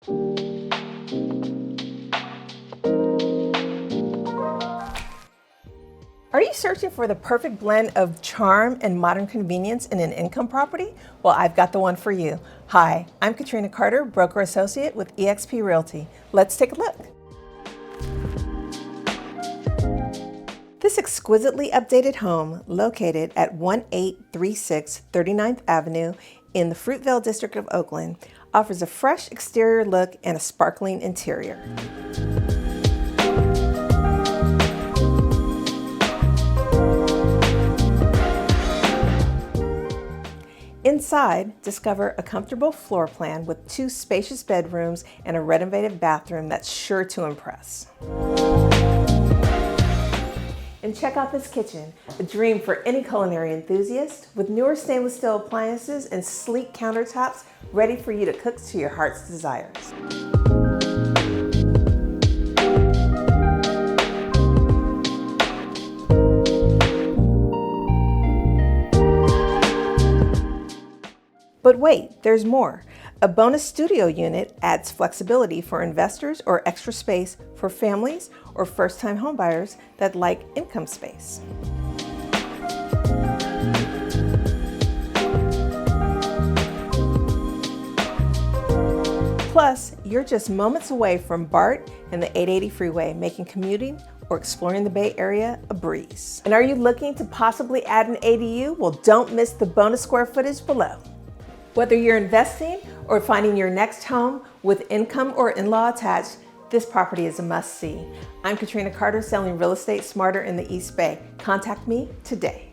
Are you searching for the perfect blend of charm and modern convenience in an income property? Well, I've got the one for you. Hi, I'm Katrina Carter, broker associate with eXp Realty. Let's take a look. This exquisitely updated home, located at 1836 39th Avenue in the Fruitvale district of Oakland, offers a fresh exterior look and a sparkling interior. Inside, discover a comfortable floor plan with 2 spacious bedrooms and a renovated bathroom that's sure to impress. And check out this kitchen, a dream for any culinary enthusiast, with newer stainless steel appliances and sleek countertops ready for you to cook to your heart's desires. But wait, there's more. A bonus studio unit adds flexibility for investors or extra space for families or first-time homebuyers that like income space. Plus, you're just moments away from BART and the 880 freeway, making commuting or exploring the Bay Area a breeze. And are you looking to possibly add an ADU? Well, don't miss the bonus square footage below. Whether you're investing or finding your next home with income or in-law attached, this property is a must-see. I'm Katrina Carter, selling real estate smarter in the East Bay. Contact me today.